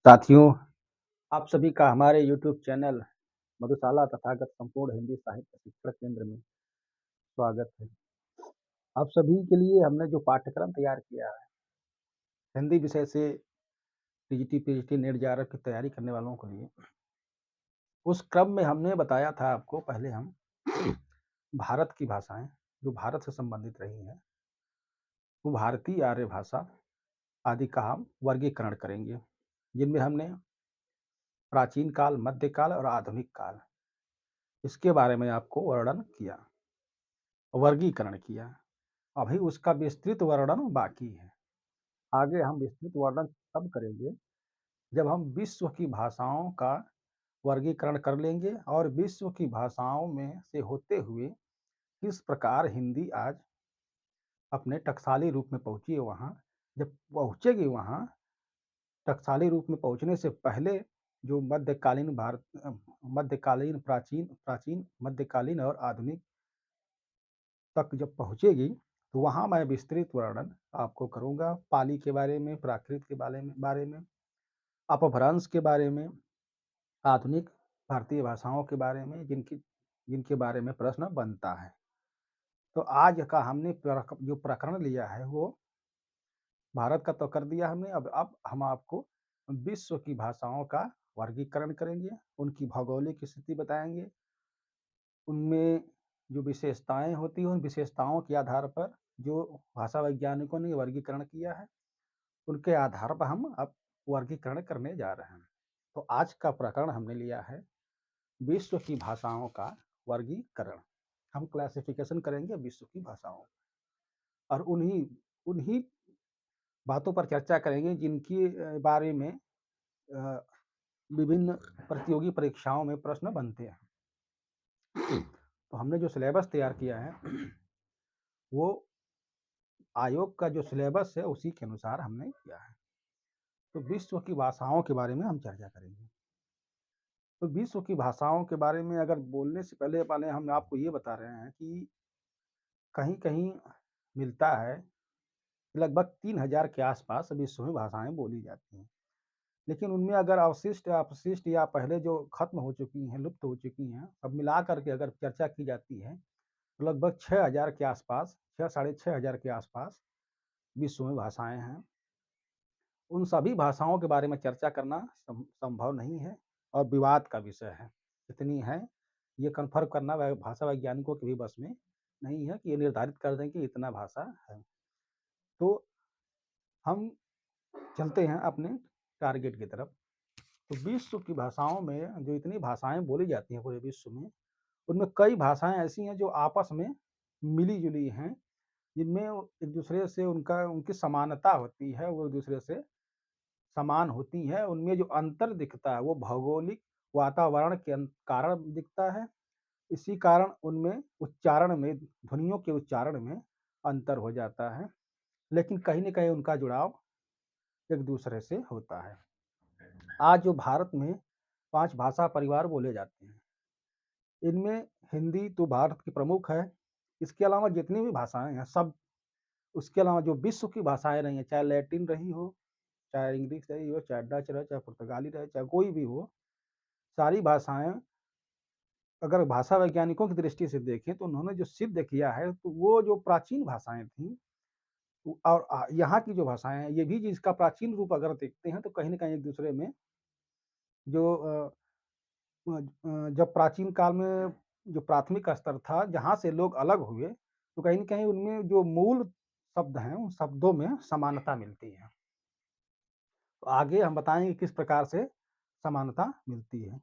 साथियों, आप सभी का हमारे यूट्यूब चैनल मधुशाला तथागत संपूर्ण हिंदी साहित्य शिक्षण केंद्र में स्वागत है। आप सभी के लिए हमने जो पाठ्यक्रम तैयार किया है, हिंदी विषय से टीजीटी, पीजीटी, नेट जेआरएफ की तैयारी करने वालों के लिए, उस क्रम में हमने बताया था आपको पहले हम भारत की भाषाएँ, जो भारत से संबंधित रही हैं, वो भारतीय आर्य भाषा आदि का हम वर्गीकरण करेंगे, जिनमें हमने प्राचीन काल, मध्यकाल और आधुनिक काल, इसके बारे में आपको वर्णन किया, वर्गीकरण किया। अभी उसका विस्तृत वर्णन बाकी है। आगे हम विस्तृत वर्णन तब करेंगे जब हम विश्व की भाषाओं का वर्गीकरण कर लेंगे और विश्व की भाषाओं में से होते हुए किस प्रकार हिंदी आज अपने टकसाली रूप में पहुंची है। वहाँ जब पहुंचेगी, वहाँ टकसाली रूप में पहुंचने से पहले जो मध्यकालीन मध्यकालीन, प्राचीन प्राचीन मध्यकालीन और आधुनिक तक जब पहुंचेगी, तो वहाँ मैं विस्तृत वर्णन आपको करूँगा। पाली के बारे में, प्राकृत के बारे में, अपभ्रंश के बारे में, आधुनिक भारतीय भाषाओं के बारे में, जिनके बारे में प्रश्न बनता है। तो आज का हमने जो प्रकरण लिया है, वो भारत का तो कर दिया हमने। अब हम आपको विश्व की भाषाओं का वर्गीकरण करेंगे, उनकी भौगोलिक स्थिति बताएंगे, उनमें जो विशेषताएं होती हैं, उन विशेषताओं के आधार पर जो भाषा वैज्ञानिकों ने वर्गीकरण किया है, उनके आधार पर हम अब वर्गीकरण करने जा रहे हैं। तो आज का प्रकरण हमने लिया है विश्व की भाषाओं का वर्गीकरण। हम क्लासिफिकेशन करेंगे विश्व की भाषाओं और उन्हीं उन्हीं बातों पर चर्चा करेंगे जिनके बारे में विभिन्न प्रतियोगी परीक्षाओं में प्रश्न बनते हैं। तो हमने जो सिलेबस तैयार किया है, वो आयोग का जो सिलेबस है उसी के अनुसार हमने किया है। तो विश्व की भाषाओं के बारे में हम चर्चा करेंगे। तो विश्व की भाषाओं के बारे में अगर बोलने से पहले हम आपको ये बता रहे हैं कि कहीं-कहीं मिलता है, लगभग 3000 के आसपास विश्व में भाषाएँ बोली जाती हैं। लेकिन उनमें अगर अवशिष्ट या अपशिष्ट या पहले जो खत्म हो चुकी हैं, लुप्त हो चुकी हैं, सब मिला कर के अगर चर्चा की जाती है, तो लगभग 6000 के आसपास, 6 साढ़े 6000 के आसपास विश्व में भाषाएँ हैं। उन सभी भाषाओं के बारे में चर्चा करना संभव नहीं है और विवाद का विषय है। कितनी है, ये कन्फर्म करना भाषा वैज्ञानिकों के भी बस में नहीं है कि ये निर्धारित कर दें कि इतना भाषा है। तो हम चलते हैं अपने टारगेट की तरफ। तो विश्व की भाषाओं में जो इतनी भाषाएँ बोली जाती हैं पूरे विश्व में, उनमें कई भाषाएँ ऐसी हैं जो आपस में मिली-जुली हैं, जिनमें एक-दूसरे से उनकी समानता होती है, वो एक-दूसरे से समान होती है। उनमें जो अंतर दिखता है, वो भौगोलिक वातावरण के कारण दिखता है। इसी कारण उनमें उच्चारण में, ध्वनियों के उच्चारण में अंतर हो जाता है, लेकिन कहीं न कहीं उनका जुड़ाव एक-दूसरे से होता है। आज जो भारत में 5 भाषा परिवार बोले जाते हैं, इनमें हिंदी तो भारत की प्रमुख है। इसके अलावा जितनी भी भाषाएँ हैं, सब उसके अलावा जो विश्व की भाषाएँ रही हैं, चाहे लैटिन रही हो, चाहे इंग्लिश रही हो, चाहे डच रहे, चाहे पुर्तगाली रहे, चाहे कोई भी हो, सारी भाषाएँ अगर भाषा वैज्ञानिकों की दृष्टि से देखें, तो उन्होंने जो सिद्ध किया है, तो वो जो प्राचीन भाषाएँ थीं और यहाँ की जो भाषाएँ हैं, ये भी जिसका प्राचीन रूप अगर देखते हैं, तो कहीं न कहीं एक-दूसरे में जो जब प्राचीन काल में जो प्राथमिक स्तर था, जहाँ से लोग अलग हुए, तो कहीं न कहीं उनमें जो मूल शब्द हैं, उन शब्दों में समानता मिलती है। तो आगे हम बताएँगे किस प्रकार से समानता मिलती है।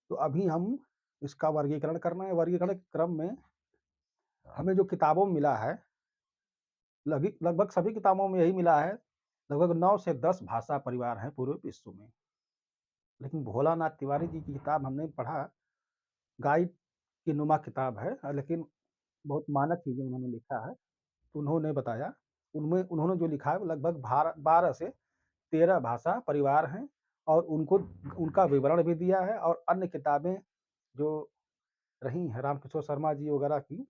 तो अभी हम इसका वर्गीकरण करना है। वर्गीकरण के क्रम में हमें जो किताबों में मिला है, लगभग सभी किताबों में यही मिला है, लगभग 9 से 10 भाषा परिवार हैं पूरे विश्व में। लेकिन भोलानाथ तिवारी जी की किताब हमने पढ़ा, गाइड की नुमा किताब है, लेकिन बहुत मानक चीज़ें उन्होंने लिखा है। तो उन्होंने बताया, उनमें उन्होंने जो लिखा है वो लगभग 12 से 13 भाषा परिवार हैं और उनको उनका विवरण भी दिया है और अन्य किताबें जो रही हैं, रामकिशोर शर्मा जी वगैरह की,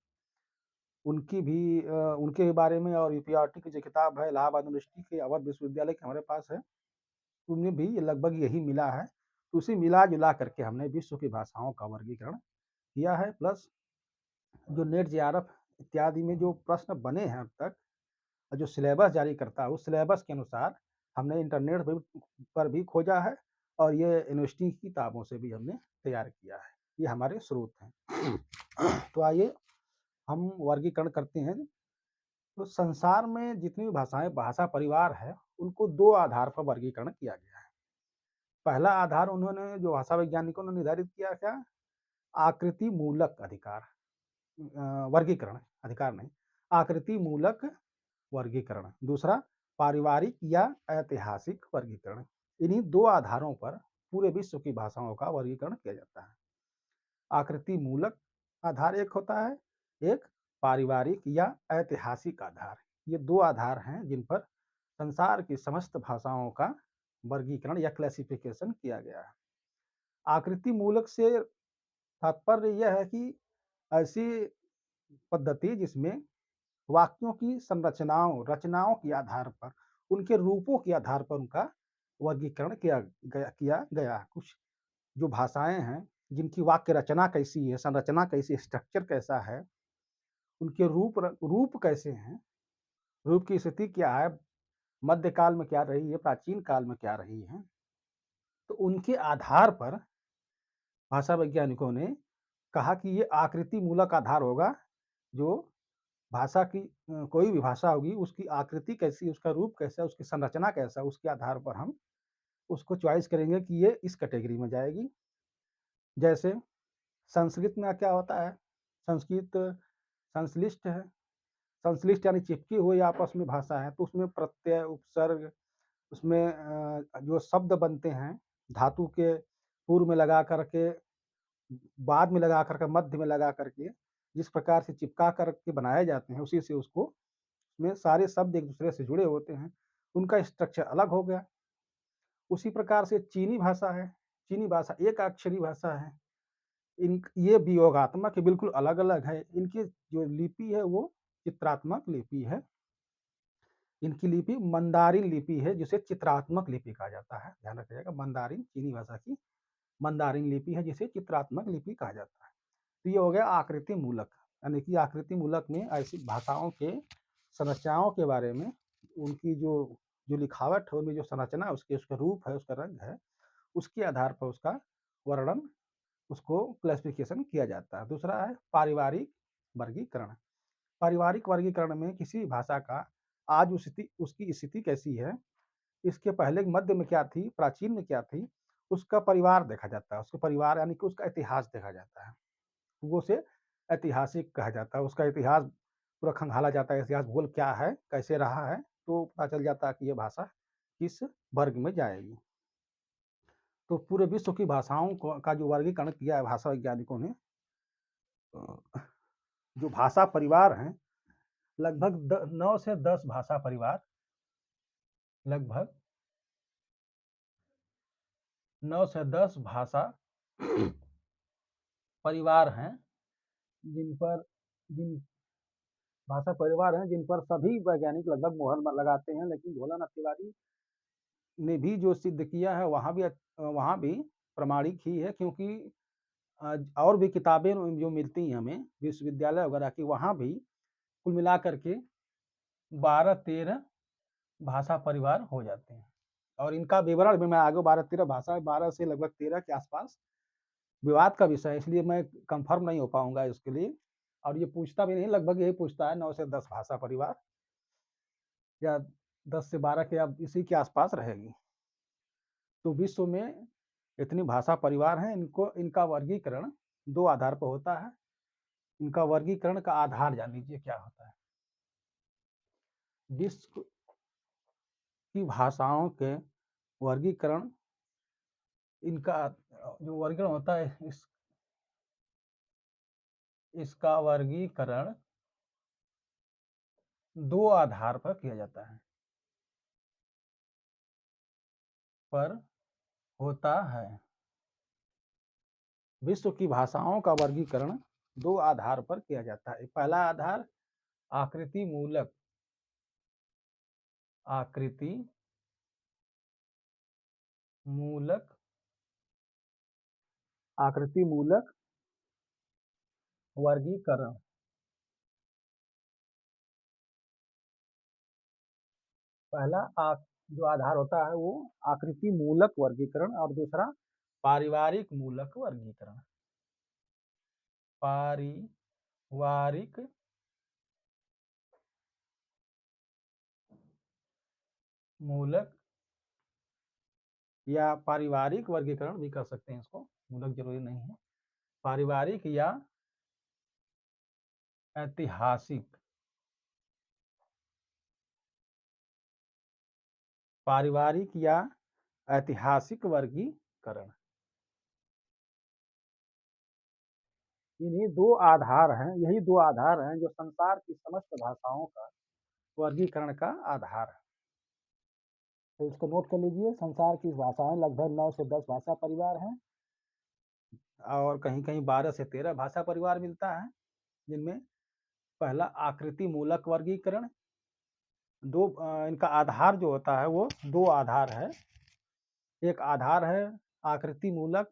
उनकी भी उनके बारे में और यूपीआरटी की जो किताब है, इलाहाबाद यूनिवर्सिटी के अवध विश्वविद्यालय की हमारे पास है, उन्हें भी लगभग यही मिला है। उसी मिला-जुला करके हमने विश्व की भाषाओं का वर्गीकरण किया है। प्लस जो नेट जेआरएफ इत्यादि में जो प्रश्न बने हैं अब तक, और जो सिलेबस जारी करता है, उस सिलेबस के अनुसार हमने इंटरनेट पर भी खोजा है और ये यूनिवर्सिटी की किताबों से भी हमने तैयार किया है। ये हमारे स्रोत हैं। तो आइए हम वर्गीकरण करते हैं। तो संसार में जितनी भी भाषाएँ भाषा परिवार है, उनको 2 आधार पर वर्गीकरण किया गया है। पहला आधार उन्होंने जो भाषा वैज्ञानिकों ने निर्धारित किया क्या? आकृति मूलक अधिकार, वर्गीकरण, अधिकार नहीं, आकृति मूलक वर्गीकरण। दूसरा पारिवारिक या ऐतिहासिक वर्गीकरण। इन्हीं 2 आधारों पर पूरे विश्व की भाषाओं का वर्गीकरण किया जाता है। आकृति मूलक आधार एक होता है, एक पारिवारिक या ऐतिहासिक आधार। ये 2 आधार हैं जिन पर संसार की समस्त भाषाओं का वर्गीकरण या क्लासिफिकेशन किया गया है। आकृति मूलक से तात्पर्य यह है कि ऐसी पद्धति जिसमें वाक्यों की संरचनाओं, रचनाओं के आधार पर, उनके रूपों के आधार पर उनका वर्गीकरण किया गया। कुछ जो भाषाएँ हैं, जिनकी वाक्य रचना कैसी है, संरचना कैसी है, स्ट्रक्चर कैसा है, उनके रूप कैसे हैं, रूप की स्थिति क्या है, मध्यकाल में क्या रही है, प्राचीन काल में क्या रही है, तो उनके आधार पर भाषा वैज्ञानिकों ने कहा कि ये आकृति मूलक आधार होगा। जो भाषा की कोई भी भाषा होगी, उसकी आकृति कैसी, उसका रूप कैसा है, उसकी संरचना कैसा है, उसके आधार पर हम उसको चॉइस करेंगे कि ये इस कैटेगरी में जाएगी। जैसे संस्कृत में क्या होता है, संस्कृत संश्लिष्ट है। संश्लिष्ट यानी चिपकी हुई आपस में भाषा है, तो उसमें प्रत्यय, उपसर्ग, उसमें जो शब्द बनते हैं, धातु के पूर्व में लगा करके, बाद में लगा करके, मध्य में लगा करके, जिस प्रकार से चिपका करके बनाए जाते हैं, उसी से उसको उसमें सारे शब्द एक दूसरे से जुड़े होते हैं, उनका स्ट्रक्चर अलग हो गया। उसी प्रकार से चीनी भाषा है, चीनी भाषा एक अक्षरी भाषा है। इन ये वियोगात्मक है, बिल्कुल अलग-अलग है। इनकी जो लिपि है वो चित्रात्मक लिपि है। इनकी लिपि मंदारिन लिपि है, जिसे चित्रात्मक लिपि कहा जाता है। ध्यान रखिएगा, मंदारिन चीनी भाषा की मंदारिन लिपि है, जिसे चित्रात्मक लिपि कहा जाता है। तो ये हो गया आकृति मूलक, यानी कि आकृति मूलक में ऐसी भाषाओं के संरचनाओं के बारे में, उनकी जो जो लिखावट है, उनमें जो संरचना है, उसका रूप है, उसका रंग है, उसके आधार पर उसका वर्णन, उसको क्लासिफिकेशन किया जाता है। दूसरा है पारिवारिक वर्गीकरण। पारिवारिक वर्गीकरण में किसी भाषा का आज उसकी स्थिति कैसी है, इसके पहले मध्य में क्या थी, प्राचीन में क्या थी, उसका परिवार देखा जाता है। उसका परिवार यानी कि उसका इतिहास देखा जाता है। वो उसे ऐतिहासिक कहा जाता है। उसका इतिहास पूरा खंगाला जाता है, इतिहास भूगोल क्या है, कैसे रहा है, तो पता चल जाता है कि ये भाषा किस वर्ग में जाएगी। तो पूरे विश्व की भाषाओं का जो वर्गीकरण किया है भाषा वैज्ञानिकों ने, जो भाषा परिवार हैं, लगभग 9 से 10 भाषा परिवार, लगभग 9 से 10 भाषा परिवार हैं, जिन भाषा परिवार हैं जिन पर सभी वैज्ञानिक लगभग मोहर लगाते हैं। लेकिन भोलानाथ तिवारी ने भी जो सिद्ध किया है, वहाँ भी प्रमाणिक ही है, क्योंकि और भी किताबें जो मिलती हैं हमें विश्वविद्यालय वगैरह की, वहाँ भी कुल मिला करके 12-13 भाषा परिवार हो जाते हैं। और इनका विवरण भी मैं आगे 12-13 भाषा, 12 से लगभग 13 के आसपास विवाद का विषय है, इसलिए मैं कंफर्म नहीं हो पाऊंगा इसके लिए। और ये पूछता भी नहीं, लगभग यही पूछता है 9 से 10 भाषा परिवार, या 10 से 12 के, अब इसी के आसपास रहेगी। तो विश्व में इतनी भाषा परिवार हैं, इनका वर्गीकरण 2 आधार पर होता है। इनका वर्गीकरण का आधार जान लीजिए क्या होता है। विश्व की भाषाओं के वर्गीकरण, इनका जो वर्गीकरण होता है, इसका वर्गीकरण 2 आधार पर किया जाता है, पर होता है। विश्व की भाषाओं का वर्गीकरण 2 आधार पर किया जाता है। पहला आधार आकृति मूलक, आकृति मूलक, आकृति मूलक वर्गीकरण। पहला जो आधार होता है वो आकृति मूलक वर्गीकरण, और दूसरा पारिवारिक मूलक वर्गीकरण। पारिवारिक मूलक या पारिवारिक वर्गीकरण भी कर सकते हैं इसको, मूलक जरूरी नहीं है। पारिवारिक या ऐतिहासिक, पारिवारिक या ऐतिहासिक वर्गीकरण। इन्हीं दो आधार हैं, यही दो आधार हैं जो संसार की समस्त भाषाओं का वर्गीकरण का आधार है। तो इसको नोट कर लीजिए, संसार की भाषाएं लगभग 9 से 10 भाषा परिवार हैं, और कहीं कहीं 12 से 13 भाषा परिवार मिलता है, जिनमें पहला आकृति मूलक वर्गीकरण। दो इनका आधार जो होता है वो दो आधार है। एक आधार है आकृति मूलक,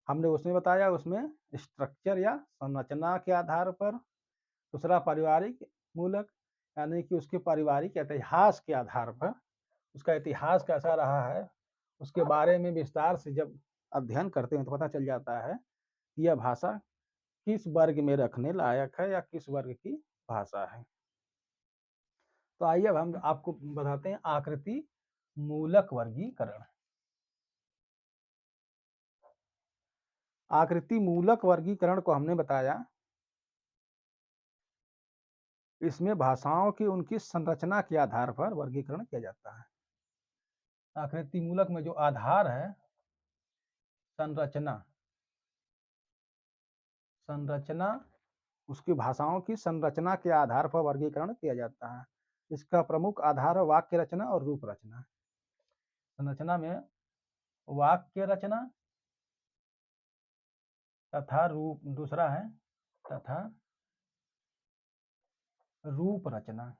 हमने उसमें बताया, उसमें स्ट्रक्चर या संरचना के आधार पर। दूसरा पारिवारिक मूलक, यानी कि उसके पारिवारिक इतिहास के आधार पर, उसका इतिहास कैसा रहा है उसके बारे में विस्तार से जब अध्ययन करते हैं तो पता चल जाता है कि यह भाषा किस वर्ग में रखने लायक है या किस वर्ग की भाषा है। तो आइए अब हम आपको बताते हैं आकृति मूलक वर्गीकरण। आकृति मूलक वर्गीकरण को हमने बताया, इसमें भाषाओं की उनकी संरचना के आधार पर वर्गीकरण किया जाता है। आकृति मूलक में जो आधार है संरचना, संरचना उसकी भाषाओं की संरचना के आधार पर वर्गीकरण किया जाता है। इसका प्रमुख आधार है वाक्य रचना और रूप रचना। संरचना में वाक्य रचना तथा रूप, दूसरा है तथा रूप रचना।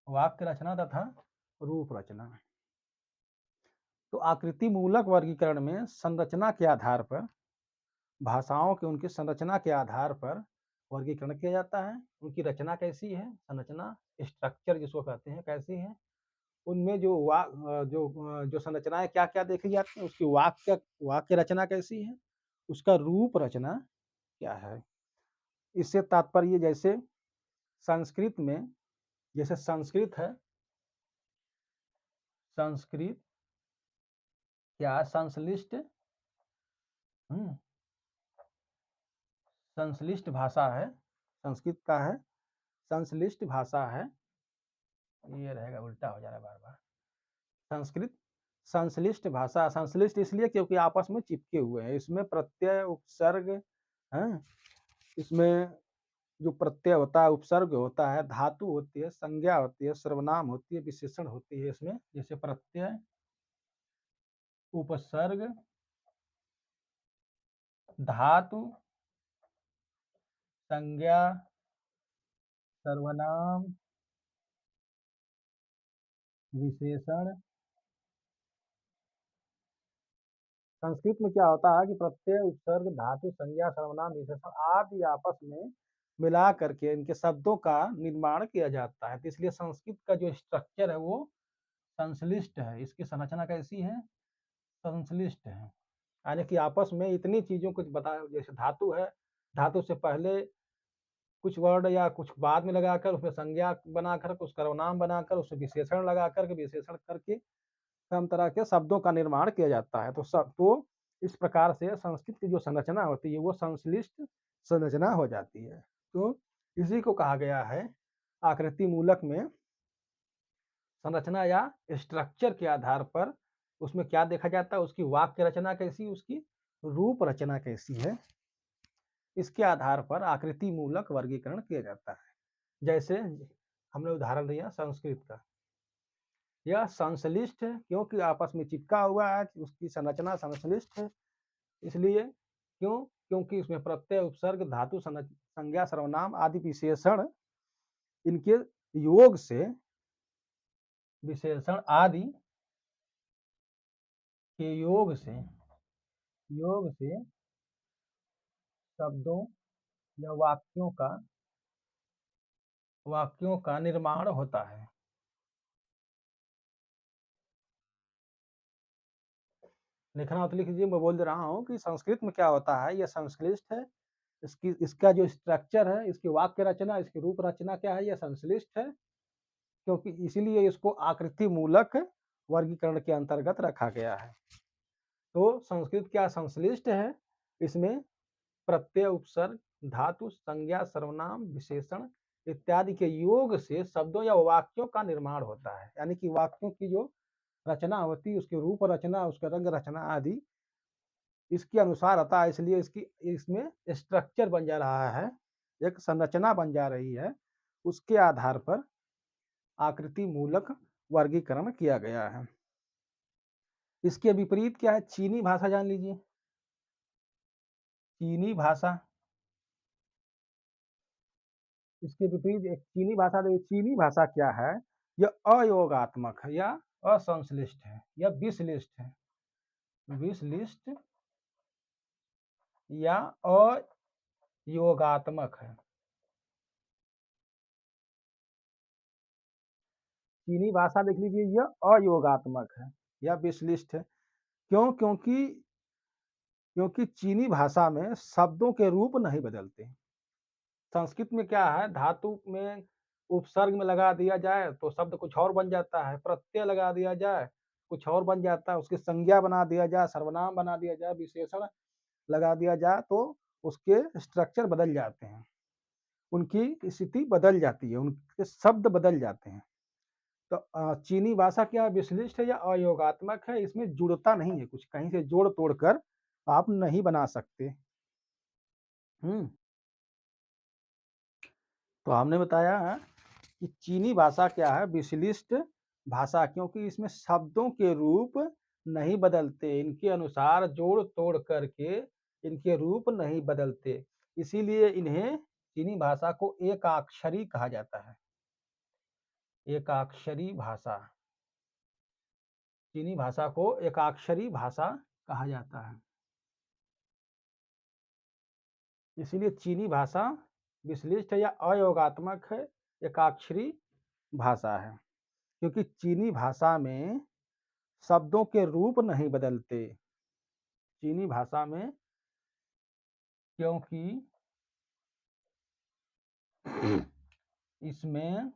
वाक्य रचना तथा रूप रचना। तो आकृति मूलक वर्गीकरण में संरचना के आधार पर, भाषाओं के उनकी संरचना के आधार पर वर्गीकरण किया जाता है। उनकी रचना कैसी है, संरचना, स्ट्रक्चर जिसको कहते हैं, कैसी है, उनमें जो संरचनाएं क्या क्या देखी जाती हैं, उसकी वाक्य रचना कैसी है, उसका रूप रचना क्या है। इससे तात्पर्य जैसे संस्कृत में, जैसे संस्कृत है, संस्कृत क्या संश्लिष्ट, संश्लिष्ट भाषा है, संस्कृत का है संश्लिष्ट भाषा है। ये रहेगा, उल्टा हो जा रहा है बार बार। संस्कृत संश्लिष्ट भाषा, संश्लिष्ट इसलिए क्योंकि आपस में चिपके हुए हैं। इसमें प्रत्यय उपसर्ग है, इसमें जो प्रत्यय होता है, उपसर्ग होता है, धातु होती है, संज्ञा होती है, सर्वनाम होती है, विशेषण होती है इसमें। जैसे प्रत्यय, उपसर्ग, धातु, संज्ञा, सर्वनाम, विशेषण। संस्कृत में क्या होता है कि प्रत्यय, उपसर्ग, धातु, संज्ञा, सर्वनाम, विशेषण आदि आपस में मिला करके इनके शब्दों का निर्माण किया जाता है। तो इसलिए संस्कृत का जो स्ट्रक्चर है वो संश्लिष्ट है। इसकी संरचना कैसी है, संश्लिष्ट है, यानी कि आपस में इतनी चीजों को बता, जैसे धातु है, धातु से पहले कुछ वर्ड या कुछ बाद में लगाकर उसमें संज्ञा बनाकर, उसका सर्वनाम बनाकर, उसमें विशेषण लगाकर के, विशेषण करके हम तरह के शब्दों का निर्माण किया जाता है। तो इस प्रकार से संस्कृत की जो संरचना होती है वो संश्लिष्ट संरचना हो जाती है। तो इसी को कहा गया है आकृति मूलक में संरचना या स्ट्रक्चर के आधार पर उसमें क्या देखा जाता है, उसकी वाक्य रचना कैसी, उसकी रूप रचना कैसी है, इसके आधार पर आकृति मूलक वर्गीकरण किया जाता है। जैसे हमने उदाहरण दिया संस्कृत का, यह संश्लिष्ट है क्योंकि आपस में चिपका हुआ है, उसकी संरचना संश्लिष्ट है। इसलिए क्योंकि इसमें प्रत्यय, उपसर्ग, धातु, संज्ञा, सर्वनाम आदि विशेषण इनके योग से विशेषण आदि के योग से शब्दों या वाक्यों का निर्माण होता है। लिखना हो तो लिख लीजिए, मैं बोल दे रहा हूँ कि संस्कृत में क्या होता है, यह संश्लिष्ट है। इसका जो स्ट्रक्चर है, इसकी वाक्य रचना, इसकी रूप रचना क्या है, यह संश्लिष्ट है, क्योंकि इसीलिए इसको आकृति मूलक वर्गीकरण के अंतर्गत रखा गया है। तो संस्कृत क्या संश्लिष्ट है, इसमें प्रत्यय, उपसर्ग, धातु, संज्ञा, सर्वनाम, विशेषण इत्यादि के योग से शब्दों या वाक्यों का निर्माण होता है। यानी कि वाक्यों की जो रचना होती है, उसके रूप रचना, उसका रंग रचना आदि इसके अनुसार आता है, इसलिए इसमें स्ट्रक्चर बन जा रहा है, एक संरचना बन जा रही है, उसके आधार पर आकृति मूलक वर्गीकरण किया गया है। इसके विपरीत क्या है, चीनी भाषा जान लीजिए। चीनी भाषा, इसके विपरीत एक चीनी भाषा, देखिए चीनी भाषा क्या है, यह अयोगात्मक है या असंश्लिष्ट है या विश्लिष्ट है, विश्लिष्ट या अयोगात्मक है। चीनी भाषा देख लीजिए, यह अयोगात्मक है या विश्लिष्ट है। क्यों? क्योंकि चीनी भाषा में शब्दों के रूप नहीं बदलते। संस्कृत में क्या है, धातु में उपसर्ग में लगा दिया जाए तो शब्द कुछ और बन जाता है, प्रत्यय लगा दिया जाए कुछ और बन जाता है, उसकी संज्ञा बना दिया जाए, सर्वनाम बना दिया जाए, विशेषण लगा दिया जाए तो उसके स्ट्रक्चर बदल जाते हैं, उनकी स्थिति बदल जाती है, उनके शब्द बदल जाते हैं। तो चीनी भाषा क्या विश्लिष्ट है या अयोगात्मक है, इसमें जुड़ता नहीं है, कुछ कहीं से जोड़ तोड़ कर आप नहीं बना सकते। तो हमने बताया है कि चीनी भाषा क्या है, विश्लिष्ट भाषा, क्योंकि इसमें शब्दों के रूप नहीं बदलते, इनके अनुसार जोड़ तोड़ करके इनके रूप नहीं बदलते, इसीलिए इन्हें चीनी भाषा को एकाक्षरी कहा जाता है। एकाक्षरी भाषा, चीनी भाषा को एकाक्षरी भाषा कहा जाता है, इसीलिए चीनी भाषा विश्लिष्ट है या अयोगात्मक है, एकाक्षरी भाषा है, क्योंकि चीनी भाषा में शब्दों के रूप नहीं बदलते। चीनी भाषा में क्योंकि इसमें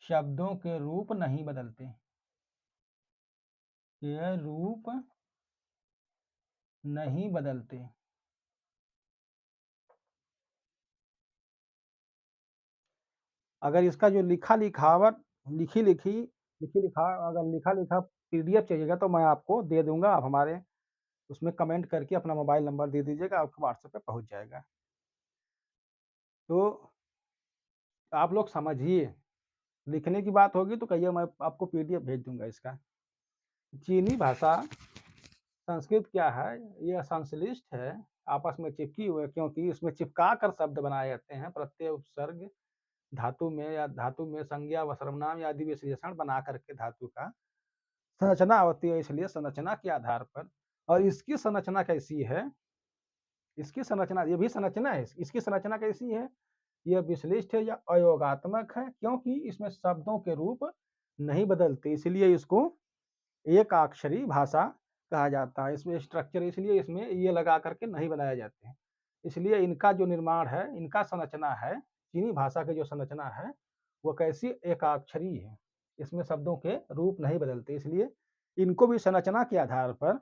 शब्दों के रूप नहीं बदलते, ये रूप नहीं बदलते। अगर इसका जो लिखा-लिखावट लिखा अगर लिखा-लिखा पीडीएफ चाहिएगा तो मैं आपको दे दूँगा, आप हमारे उसमें कमेंट करके अपना मोबाइल नंबर दे दीजिएगा, आपको व्हाट्सएप पे पहुँच जाएगा। तो आप लोग समझिए, लिखने की बात होगी तो कहिए, मैं आपको पीडीएफ भेज दूँगा इसका। चीनी भाषा संस्कृत क्या है, यह संश्लिष्ट है, आपस में चिपकी हुई है, क्योंकि इसमें चिपका कर शब्द बनाए जाते हैं, प्रत्यय, उपसर्ग, धातु में संज्ञा व सर्वनाम या आदि विशेषण बना करके धातु का संरचना होती है, इसलिए संरचना के आधार पर। और इसकी संरचना कैसी है, इसकी संरचना, ये भी संरचना है, इसकी संरचना कैसी है, यह विश्लिष्ट है या अयोगात्मक है, क्योंकि इसमें शब्दों के रूप नहीं बदलते, इसलिए इसको एक अक्षरी भाषा कहा जाता है। इसमें स्ट्रक्चर, इसलिए इसमें ये लगा करके नहीं बनाए जाते हैं, इसलिए इनका जो निर्माण है, इनका संरचना है, चीनी भाषा की जो संरचना है वो कैसी, एकाक्षरी है, इसमें शब्दों के रूप नहीं बदलते, इसलिए इनको भी संरचना के आधार पर,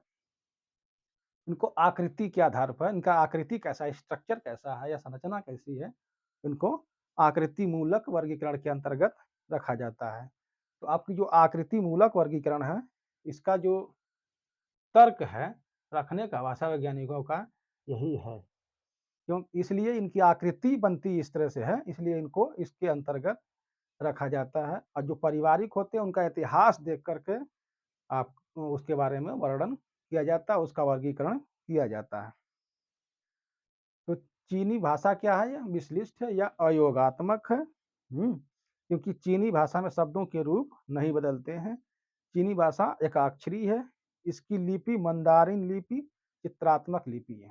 इनको आकृति के आधार पर, इनका आकृति कैसा है, स्ट्रक्चर कैसा है या संरचना कैसी है, इनको आकृति मूलक वर्गीकरण के अंतर्गत रखा जाता है। तो आपकी जो आकृति मूलक वर्गीकरण है, इसका जो तर्क है रखने का भाषा वैज्ञानिकों का, यही है। क्यों? इसलिए इनकी आकृति बनती इस तरह से है, इसलिए इनको इसके अंतर्गत रखा जाता है, और जो पारिवारिक होते हैं उनका इतिहास देख करके आप उसके बारे में वर्णन किया जाता है, उसका वर्गीकरण किया जाता है। तो चीनी भाषा क्या है, यह विश्लिष्ट है या अयोगात्मक है। क्योंकि चीनी भाषा में शब्दों के रूप नहीं बदलते हैं। चीनी भाषा एकाक्षरी है। इसकी लिपि मंदारिन लिपि चित्रात्मक लिपि है।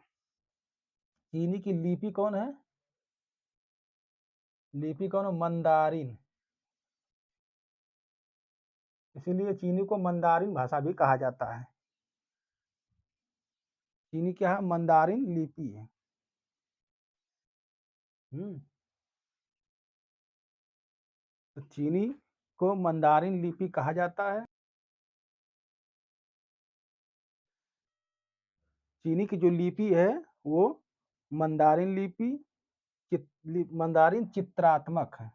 चीनी की लिपि कौन है? लिपि कौन है? मंदारिन। इसीलिए चीनी को मंदारिन भाषा भी कहा जाता है। चीनी क्या है? मंदारिन लिपि है। तो चीनी को मंदारिन लिपि कहा जाता है। चीनी की जो लिपि है वो मंदारिन लिपि मंदारिन चित्रात्मक है।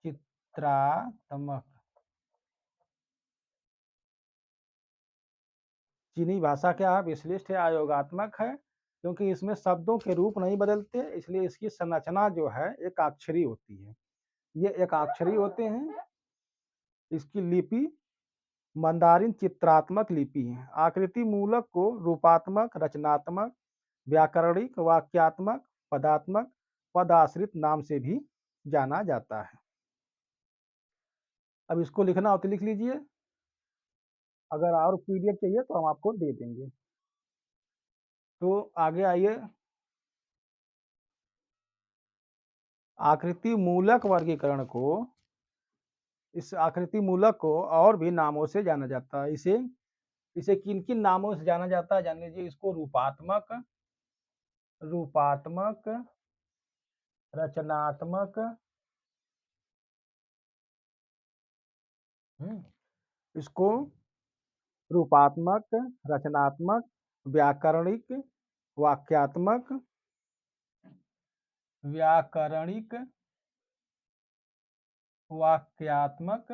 चित्रात्मक। चीनी भाषा क्या है? विश्लिष्ट है, आयोगात्मक है, क्योंकि इसमें शब्दों के रूप नहीं बदलते, इसलिए इसकी संरचना जो है एकाक्षरी होती है। ये एकाक्षरी होते हैं। इसकी लिपि मंदारिन चित्रात्मक लिपि है। आकृति मूलक को रूपात्मक, रचनात्मक, व्याकरणिक, वाक्यात्मक, पदात्मक, पदाश्रित नाम से भी जाना जाता है। अब इसको लिखना हो तो लिख लीजिए। अगर और पीडीएफ चाहिए तो हम आपको दे देंगे। तो आगे आइए। आकृति मूलक वर्गीकरण को, इस आकृति मूलक को और भी नामों से जाना जाता है। इसे इसे किन किन नामों से जाना जाता है जान लीजिए। इसको रूपात्मक, रूपात्मक, रचनात्मक, इसको रूपात्मक, रचनात्मक, व्याकरणिक, वाक्यात्मक, व्याकरणिक, वाक्यात्मक,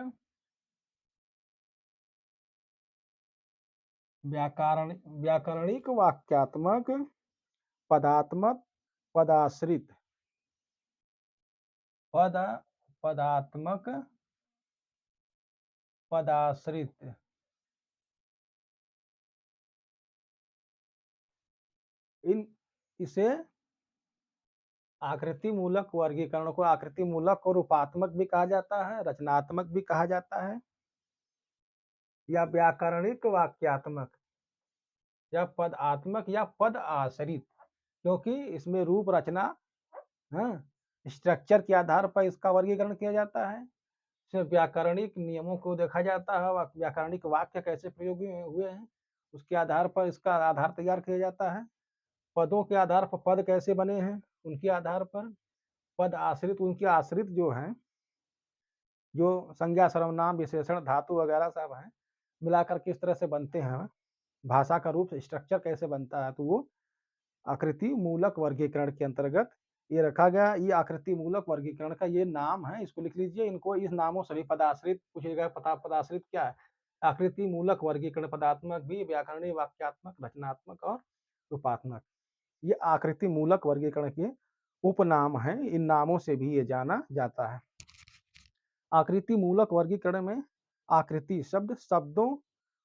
व्याकरणिक, वाक्यात्मक, पदात्मक, पदाश्रित, पदात्मक, पदाश्रित। इसे आकृति मूलक वर्गीकरण को, आकृति मूलक को रूपात्मक भी कहा जाता है, रचनात्मक भी कहा जाता है, या व्याकरणिक, वाक्यात्मक, या पदात्मक, या पद आश्रित, क्योंकि इसमें रूप, रचना, स्ट्रक्चर के आधार पर इसका वर्गीकरण किया जाता है। इसमें व्याकरणिक नियमों को देखा जाता है, व्याकरणिक वाक्य कैसे प्रयोग हुए हैं उसके आधार पर इसका आधार तैयार किया जाता है। पदों के आधार पर पद कैसे बने हैं उनके आधार पर। पद आश्रित, उनके आश्रित जो हैं, जो संज्ञा, सर्वनाम, विशेषण, धातु वगैरह सब हैं, मिलाकर किस तरह से बनते हैं, भाषा का रूप, स्ट्रक्चर कैसे बनता है, तो वो आकृति मूलक वर्गीकरण के अंतर्गत ये रखा गया। ये आकृति मूलक वर्गीकरण का ये नाम है, इसको लिख लीजिए। इनको इस नामों से भी पदाश्रित पूछेगा। पदाश्रित क्या है? आकृति मूलक वर्गीकरण, पदात्मक भी, व्याकरणिक, वाक्यात्मक, रचनात्मक और रूपात्मक। ये आकृति मूलक वर्गीकरण के उपनाम है। इन नामों से भी ये जाना जाता है। आकृति मूलक वर्गीकरण में आकृति शब्द, शब्दों,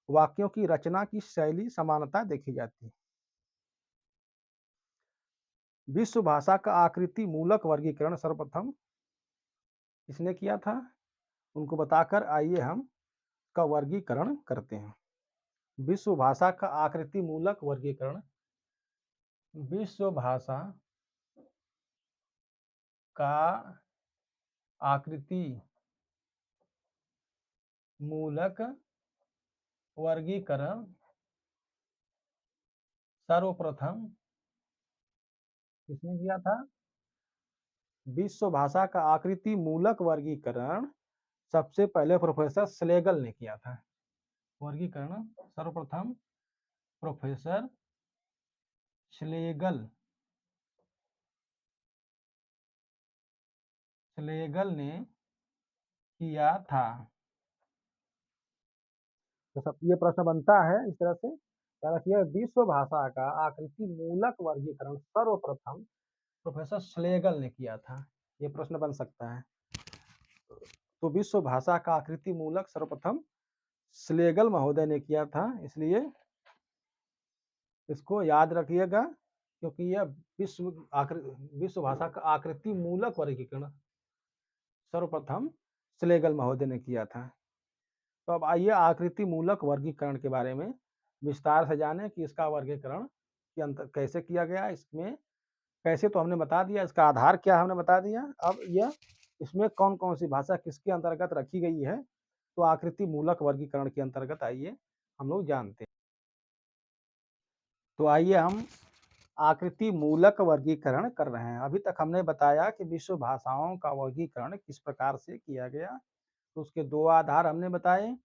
वाक्यों की रचना की शैली समानता देखी जाती है। विश्व भाषा का आकृति मूलक वर्गीकरण सर्वप्रथम किसने किया था उनको बताकर आइए हम का वर्गीकरण करते हैं। विश्व भाषा का आकृति मूलक वर्गीकरण, विश्व भाषा का आकृति मूलक वर्गीकरण सर्वप्रथम किसने किया था? विश्व भाषा का आकृति मूलक वर्गीकरण सबसे पहले प्रोफेसर स्लेगल ने किया था। वर्गीकरण सर्वप्रथम प्रोफेसर स्लेगल ने किया था। तो सब ये प्रश्न बनता है इस तरह से, क्या रखिए, विश्व भाषा का आकृति मूलक वर्गीकरण सर्वप्रथम प्रोफेसर स्लेगल ने किया था। ये प्रश्न बन सकता है। तो विश्व भाषा का आकृति मूलक सर्वप्रथम स्लेगल महोदय ने किया था, इसलिए इसको याद रखिएगा, क्योंकि यह विश्व भाषा का आकृति मूलक वर्गीकरण सर्वप्रथम स्लेगल महोदय ने किया था। तो अब आइए आकृति मूलक वर्गीकरण के बारे में विस्तार से जानें कि इसका वर्गीकरण के अंतर कैसे किया गया, इसमें कैसे तो हमने बता दिया, इसका आधार क्या हमने बता दिया। अब यह इसमें कौन-कौन सी भाषा किसके अंतर्गत रखी गई है, तो आकृति मूलक वर्गीकरण के अंतर्गत आइए हम लोग जानते हैं। तो आइए हम आकृति मूलक वर्गीकरण कर रहे हैं। अभी तक हमने बताया कि विश्व भाषाओं का वर्गीकरण किस प्रकार से किया गया। तो उसके दो आधार हमने बताए,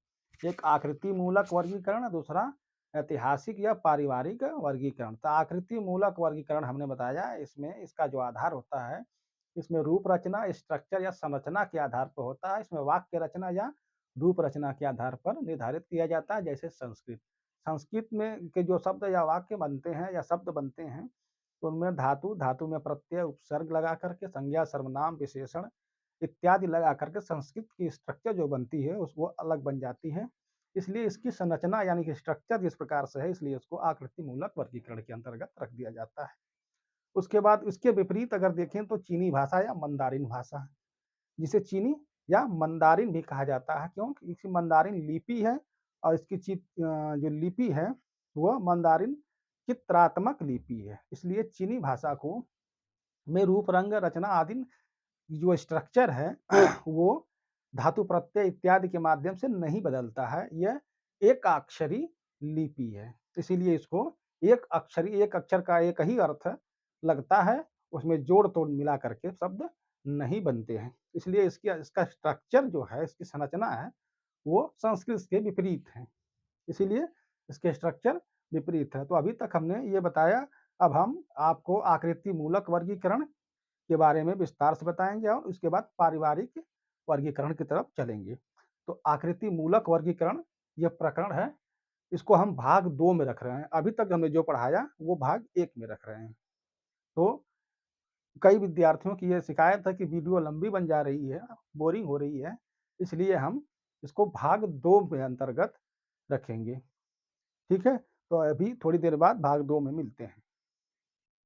एक आकृति मूलक वर्गीकरण, दूसरा ऐतिहासिक या पारिवारिक वर्गीकरण। तो आकृति मूलक वर्गीकरण हमने बताया, इसमें इसका जो आधार होता है, इसमें रूप रचना, स्ट्रक्चर या संरचना के आधार पर होता है। इसमें वाक्य रचना या रूप रचना के आधार पर निर्धारित किया जाता है। जैसे संस्कृत, संस्कृत में के जो शब्द या वाक्य बनते हैं या शब्द बनते हैं, तो उनमें धातु, धातु में प्रत्यय, उपसर्ग लगा करके संज्ञा, सर्वनाम, विशेषण इत्यादि लगा करके संस्कृत की स्ट्रक्चर जो बनती है उस वो अलग बन जाती है। इसलिए इसकी संरचना यानी कि स्ट्रक्चर जिस प्रकार से है, इसलिए इसको आकृति मूलक वर्गीकरण के अंतर्गत रख दिया जाता है। उसके बाद इसके विपरीत अगर देखें तो चीनी भाषा या मंदारिन भाषा, जिसे चीनी या मंदारिन भी कहा जाता है। क्यों? इसकी मंदारिन लिपि है और इसकी जो लिपि है वह मंदारिन चित्रात्मक लिपि है। इसलिए चीनी भाषा को में रूप, रंग, रचना आदि जो स्ट्रक्चर है वो धातु प्रत्यय इत्यादि के माध्यम से नहीं बदलता है। यह एकाक्षरी लिपि है। इसीलिए इसको एक अक्षर का एक ही अर्थ लगता है, उसमें जोड़-तोड़ मिला करके शब्द नहीं बनते हैं। इसलिए इसका स्ट्रक्चर जो है, इसकी संरचना है, वो संस्कृत के विपरीत है। इसीलिए इसके स्ट्रक्चर विपरीत है। तो अभी तक हमने ये बताया, अब हम आपको आकृति मूलक वर्गीकरण के बारे में विस्तार से बताएँगे और उसके बाद पारिवारिक वर्गीकरण की तरफ चलेंगे। तो आकृति मूलक वर्गीकरण ये प्रकरण है, इसको हम भाग 2 में रख रहे हैं। अभी तक हमने जो पढ़ाया वो भाग 1 में रख रहे हैं। तो कई विद्यार्थियों की ये शिकायत है कि वीडियो लंबी बन जा रही है, बोरिंग हो रही है, इसलिए हम इसको भाग 2 में अंतर्गत रखेंगे। ठीक है? तो अभी थोड़ी देर बाद भाग 2 में मिलते हैं।